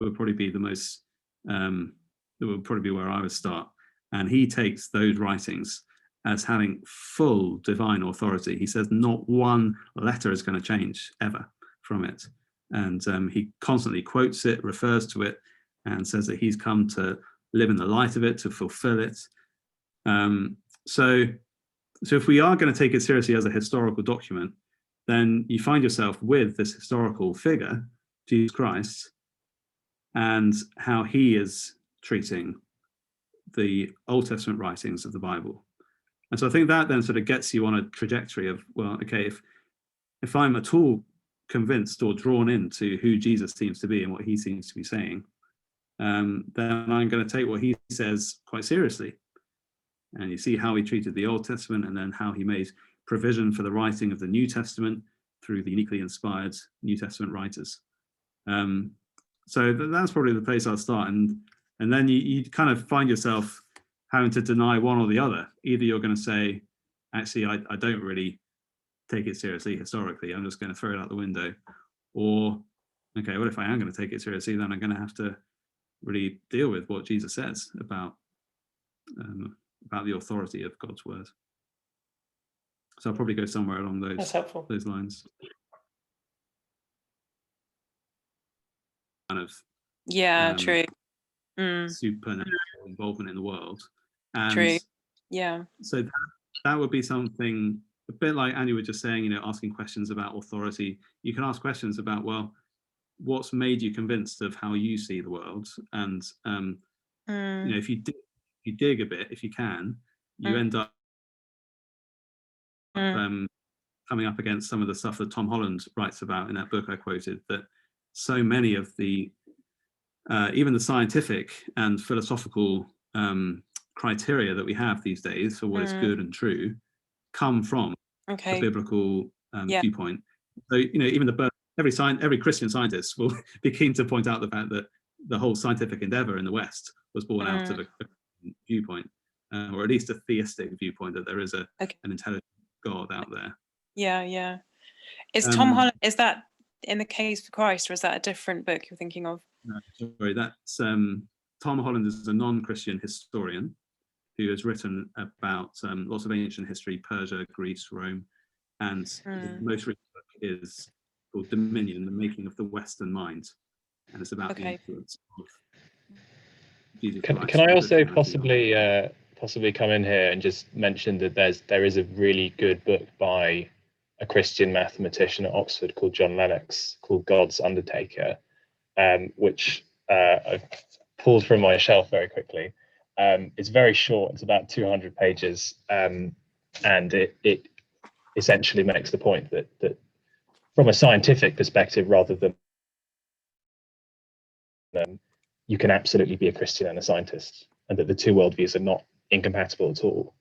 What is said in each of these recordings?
would probably be the most, that would probably be where I would start. And he takes those writings as having full divine authority. He says not one letter is going to change ever from it. And he constantly quotes it, refers to it, and says that he's come to live in the light of it, to fulfill it. So if we are going to take it seriously as a historical document, then you find yourself with this historical figure, Jesus Christ, and how he is treating the Old Testament writings of the Bible. And so I think that then sort of gets you on a trajectory of, well, okay, if I'm at all convinced or drawn into who Jesus seems to be and what he seems to be saying, then I'm going to take what he says quite seriously. And you see how he treated the Old Testament, and then how he made provision for the writing of the New Testament through the uniquely inspired New Testament writers. So that's probably the place I'll start. And then you kind of find yourself having to deny one or the other. Either you're going to say, actually, I don't really take it seriously historically, I'm just going to throw it out the window. Or, okay, well, if I am going to take it seriously, then I'm going to have to really deal with what Jesus says about the authority of God's word. So I'll probably go somewhere along those lines. Kind of true. Supernatural involvement in the world. And true. Yeah. So that would be something a bit like Annie was just saying, asking questions about authority. You can ask questions about, well, what's made you convinced of how you see the world? And if you dig a bit, if you can, you end up coming up against some of the stuff that Tom Holland writes about in that book I quoted, that so many of the even the scientific and philosophical criteria that we have these days for what is good and true come from the biblical viewpoint. So even every Christian scientist will be keen to point out the fact that the whole scientific endeavor in the West was born out of a viewpoint, or at least a theistic viewpoint, that there is an intelligent God out there. Yeah. Is Tom Holland, is that in the Case for Christ, or is that a different book you're thinking of? No, sorry, that's Tom Holland is a non-Christian historian who has written about lots of ancient history, Persia, Greece, Rome, and his most recent book is called Dominion, the Making of the Western Mind, and it's about the influence of Jesus Christ. Can I also possibly come in here and just mention that there is a really good book by a Christian mathematician at Oxford called John Lennox, called God's Undertaker, which I've pulled from my shelf very quickly. It's very short, it's about 200 pages, and it essentially makes the point that from a scientific perspective, rather than you can absolutely be a Christian and a scientist, and that the two worldviews are not incompatible at all.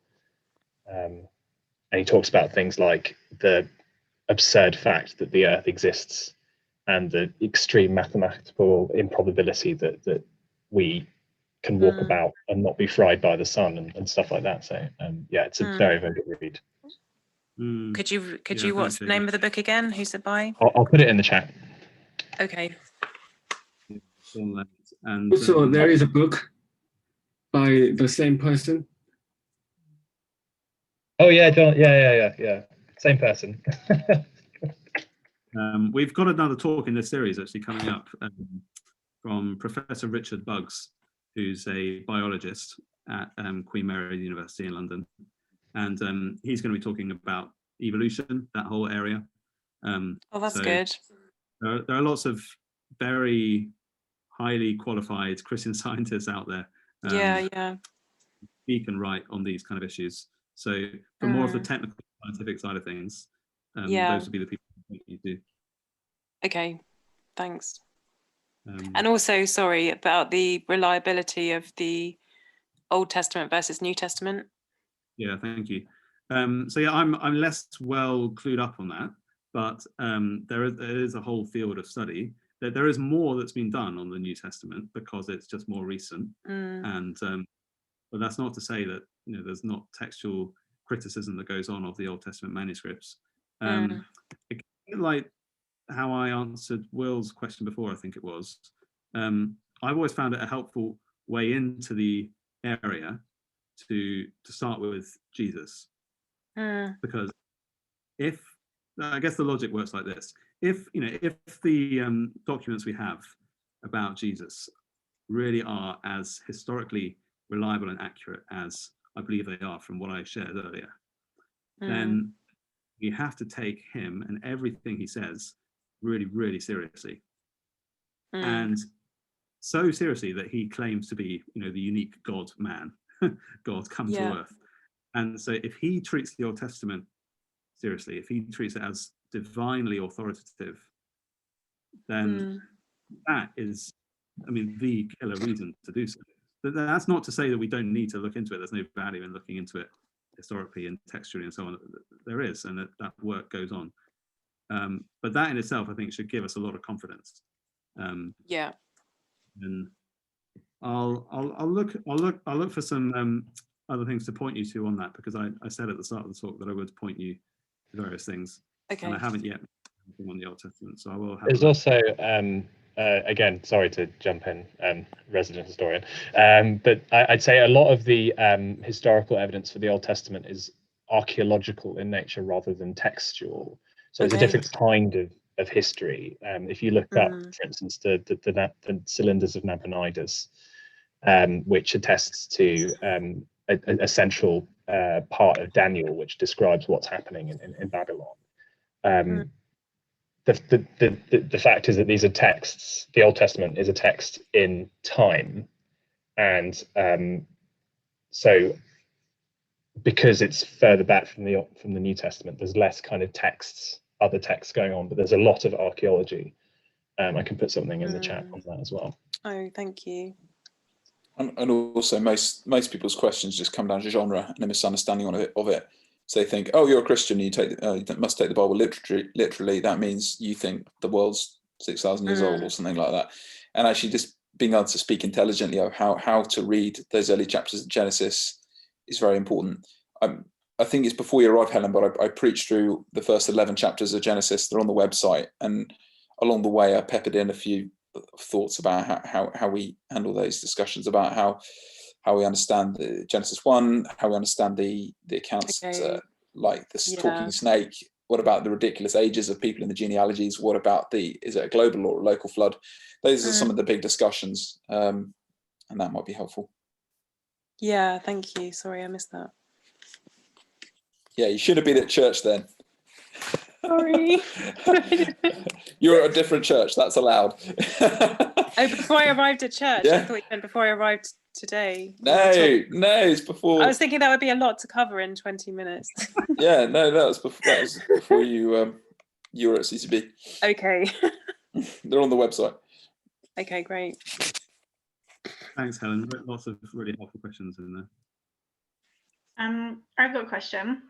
And he talks about things like the absurd fact that the Earth exists, and the extreme mathematical improbability that we can walk about and not be fried by the sun and stuff like that. So it's a very, very good read. Could you what's the name of the book again? Who's it by? I'll put it in the chat. Okay. And also there is a book by the same person. Oh yeah, John. Yeah. Same person. We've got another talk in this series actually coming up from Professor Richard Buggs, who's a biologist at Queen Mary University in London, and he's going to be talking about evolution, that whole area. That's good. There are lots of very highly qualified Christian scientists out there. Speak and write on these kind of issues. So for more of the technical scientific side of things, those would be the people you do. Okay, thanks. And also, sorry, about the reliability of the Old Testament versus New Testament. Yeah, thank you. So yeah, I'm less well clued up on that, but there is a whole field of study. There is more that's been done on the New Testament because it's just more recent, and but that's not to say that there's not textual criticism that goes on of the Old Testament manuscripts. Like how I answered Will's question before, I think it was. I've always found it a helpful way into the area to start with Jesus, because if I guess the logic works like this: if the documents we have about Jesus really are as historically reliable and accurate as I believe they are from what I shared earlier, then you have to take him and everything he says really, really seriously. And so seriously that he claims to be, the unique God man, God come to earth. And so if he treats the Old Testament seriously, if he treats it as divinely authoritative, then that is, the killer reason to do so. But that's not to say that we don't need to look into it. There's no value in looking into it historically and textually and so on. There is, and that work goes on. But that in itself, I think, should give us a lot of confidence. And I'll look for some other things to point you to on that, because I said at the start of the talk that I would point you to various things, and I haven't yet on the Old Testament, so I will have. There's also again, sorry to jump in, resident historian, but I'd say a lot of the historical evidence for the Old Testament is archaeological in nature rather than textual. So it's a different kind of history. If you look up, for instance, the cylinders of Nabonidus, which attests to a central part of Daniel, which describes what's happening in Babylon. The fact is that these are texts. The Old Testament is a text in time, and so because it's further back from the New Testament, there's less kind of other texts going on, but there's a lot of archaeology. I can put something in the chat on that as well. Oh, thank you. And also, most people's questions just come down to genre and a misunderstanding of it. So they think, oh, you're a Christian, you must take the Bible literally. That means you think the world's 6,000 years old or something like that. And actually, just being able to speak intelligently of how to read those early chapters of Genesis is very important. I think it's before you arrived, Helen, but I preached through the first 11 chapters of Genesis. They're on the website, and along the way, I peppered in a few thoughts about how we handle those discussions about how we understand the Genesis 1, how we understand the accounts like the talking snake. What about the ridiculous ages of people in the genealogies? What about is it a global or a local flood? Those are some of the big discussions, and that might be helpful. Yeah, thank you. Sorry, I missed that. Yeah, you should have been at church then. Sorry. You're at a different church, that's allowed. Oh, before I arrived at church? Yeah. I thought you meant before I arrived today. No, it's before. I was thinking that would be a lot to cover in 20 minutes. Yeah, no, that was before you were at CCB. Okay. They're on the website. Okay, great. Thanks, Helen. Lots of really helpful questions in there. I've got a question.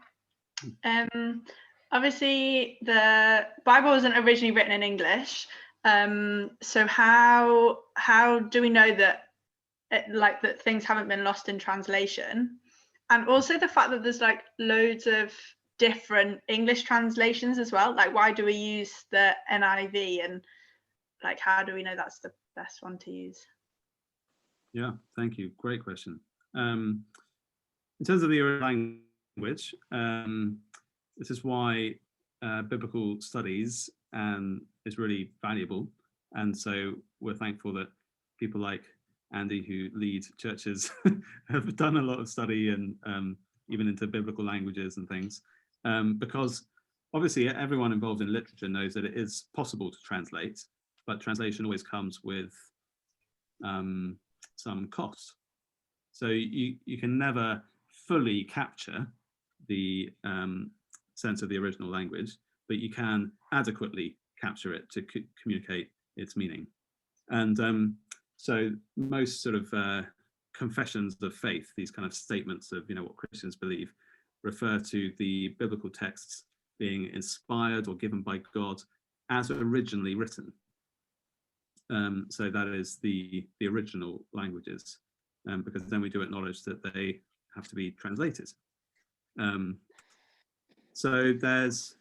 Obviously, the Bible wasn't originally written in English. So how do we know that that things haven't been lost in translation? And also the fact that there's like loads of different English translations as well. Like, why do we use the NIV, and like how do we know that's the best one to use? Yeah, thank you. Great question. In terms of the language, this is why biblical studies is really valuable. And so we're thankful that people like Andy, who lead churches, have done a lot of study and even into biblical languages and things, because obviously everyone involved in literature knows that it is possible to translate, but translation always comes with some cost. So you can never fully capture the sense of the original language, but you can adequately capture it to communicate its meaning. And so most sort of confessions of faith, these kind of statements of what Christians believe, refer to the biblical texts being inspired or given by God as originally written. So that is the original languages, because then we do acknowledge that they have to be translated. So there's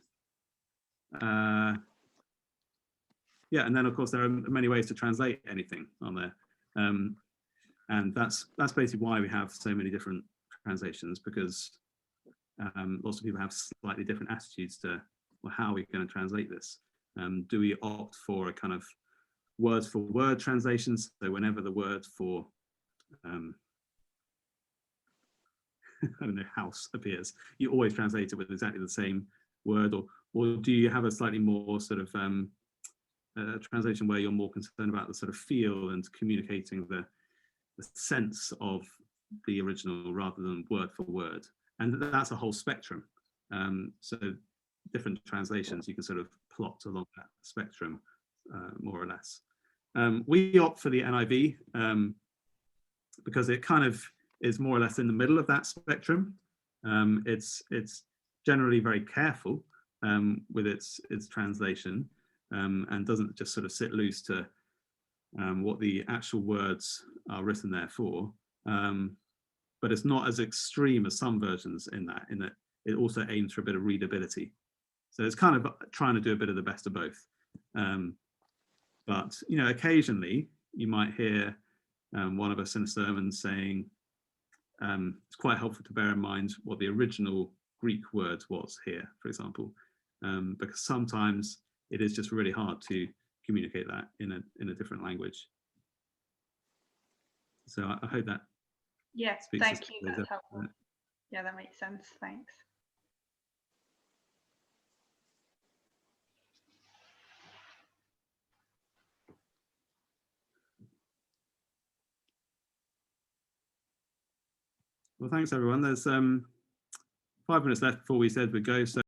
yeah, and then of course there are many ways to translate anything on there, and that's basically why we have so many different translations, because lots of people have slightly different attitudes to, well, how are we going to translate this? Do we opt for a kind of word for word translation, so whenever the word for I don't know, house appears, you always translate it with exactly the same word, or do you have a slightly more sort of translation where you're more concerned about the sort of feel and communicating the sense of the original rather than word for word? And that's a whole spectrum. So different translations, you can sort of plot along that spectrum, more or less. We opt for the NIV because it kind of is more or less in the middle of that spectrum. It's generally very careful with its translation, and doesn't just sort of sit loose to what the actual words are written there for. But it's not as extreme as some versions in that it also aims for a bit of readability. So it's kind of trying to do a bit of the best of both. But you know, occasionally you might hear one of us in a sermon saying, it's quite helpful to bear in mind what the original Greek word was here, for example, because sometimes it is just really hard to communicate that in a different language. So I hope that. Yeah, thank you. That's helpful. Yeah, that makes sense. Thanks. Well, thanks everyone. There's 5 minutes left before we said we'd go. So